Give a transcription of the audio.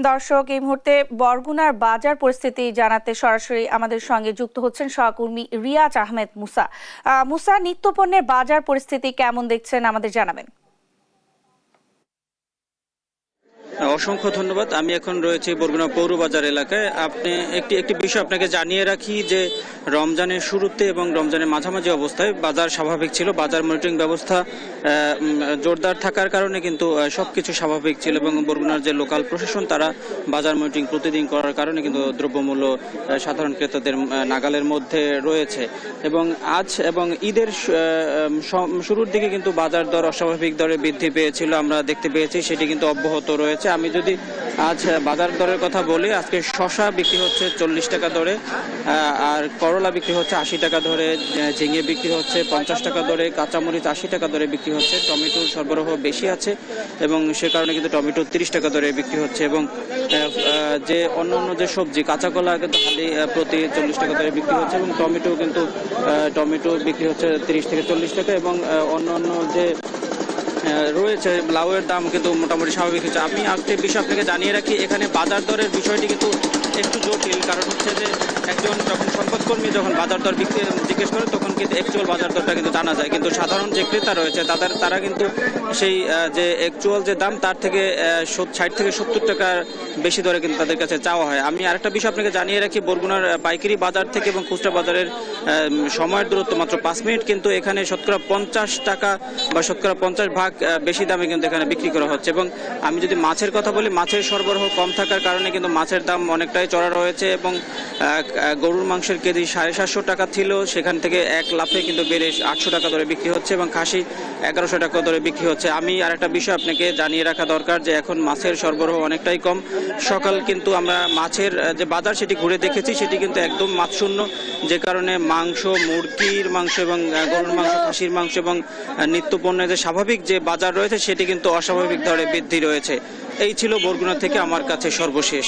দর্শক, এই মুহূর্তে বরগুনার বাজার পরিস্থিতি জানাতে সরাসরি আমাদের সঙ্গে যুক্ত হচ্ছেন সহকর্মী রিয়াজ আহমেদ মুসা। মুসা, নিত্যপণ্যের বাজার পরিস্থিতি কেমন দেখছেন আমাদের জানাবেন। অসংখ্য ধন্যবাদ। আমি এখন রয়েছি বরগুনা পৌরবাজার এলাকায়। আপনি একটি বিষয় আপনাকে জানিয়ে রাখি যে রমজানের শুরুতে এবং রমজানের মাঝামাঝি অবস্থায় বাজার স্বাভাবিক ছিল। বাজার মনিটরিং ব্যবস্থা জোরদার থাকার কারণে কিন্তু সবকিছু স্বাভাবিক ছিল এবং বরগুনার যে লোকাল প্রশাসন তারা বাজার মনিটরিং প্রতিদিন করার কারণে কিন্তু দ্রব্যমূল্য সাধারণ ক্রেতাদের নাগালের মধ্যে রয়েছে। এবং আজ এবং ঈদের শুরুর দিকে কিন্তু বাজার দর অস্বাভাবিক দরে বৃদ্ধি পেয়েছিল, আমরা দেখতে পেয়েছি, সেটি কিন্তু অব্যাহত রয়েছে। আমি যদি আজ বাজার দরের কথা বলি, আজকে শসা বিক্রি হচ্ছে 40 টাকা দরে, আর করলা বিক্রি হচ্ছে 80 টাকা দরে, ঝিঙে বিক্রি হচ্ছে 50 টাকা দরে, কাঁচামরিচ 80 টাকা দরে বিক্রি হচ্ছে। টমেটোর সরবরাহ বেশি আছে এবং সে কারণে কিন্তু টমেটো 30 টাকা দরে বিক্রি হচ্ছে। এবং যে অন্যান্য যে সবজি, কাঁচা কলা কিন্তু খালি প্রতি 40 টাকা দরে বিক্রি হচ্ছে এবং টমেটো বিক্রি হচ্ছে 30 থেকে 40 টাকা। এবং অন্যান্য যে রয়েছে লাউয়ের দাম কিন্তু মোটামুটি স্বাভাবিক হচ্ছে। আমি আজকে বিষয় আপনাকে জানিয়ে রাখি, এখানে বাজার দরের বিষয়টি কিন্তু একটু জটিল। কারণ হচ্ছে যে একজন যখন সংবাদকর্মী যখন বাজার দর জিজ্ঞেস করে তখন কিন্তু অ্যাকচুয়াল বাজার দরটা কিন্তু জানা যায়, কিন্তু সাধারণ যে ক্রেতা রয়েছে তারা কিন্তু সেই যে অ্যাকচুয়াল যে দাম তার থেকে 60 থেকে 70 টাকার বেশি দরে কিন্তু তাদের কাছে চাওয়া হয়। আমি আরেকটা বিষয় আপনাকে জানিয়ে রাখি, বরগুনার পাইকারি বাজার থেকে এবং খুচরা বাজারের সময়ের দূরত্ব মাত্র 5 মিনিট, কিন্তু এখানে শতকরা 50 টাকা বা শতকরা 50 ভাগ বেশি দামে কিন্তু এখানে বিক্রি করা হচ্ছে। এবং আমি যদি মাছের কথা বলি, মাছের সরবরাহ কম থাকার কারণে কিন্তু মাছের দাম অনেকটাই চড়া রয়েছে এবং গরুর মাংসের কেজি 750 টাকা ছিল, সেখান থেকে এক লাফে কিন্তু বেড়ে 800 টাকা দরে বিক্রি হচ্ছে এবং খাসি 1100 টাকা দরে বিক্রি হচ্ছে। আমি আরেকটা বিষয় আপনাকে জানিয়ে রাখা দরকার যে এখন মাছের সরবরাহ অনেকটাই কম। সকাল কিন্তু আমরা মাছের যে বাজার সেটি ঘুরে দেখেছি, সেটি কিন্তু একদম মাছ শূন্য, যে কারণে মাংস, মুরগির মাংস এবং গরুর মাংস, খাসির মাংস এবং নিত্যপণ্যের যে স্বাভাবিক যে বাজার রয়েছে সেটি কিন্তু অস্বাভাবিক দরে বৃদ্ধি রয়েছে। এই ছিল বরগুনা থেকে আমার কাছে সর্বশেষ।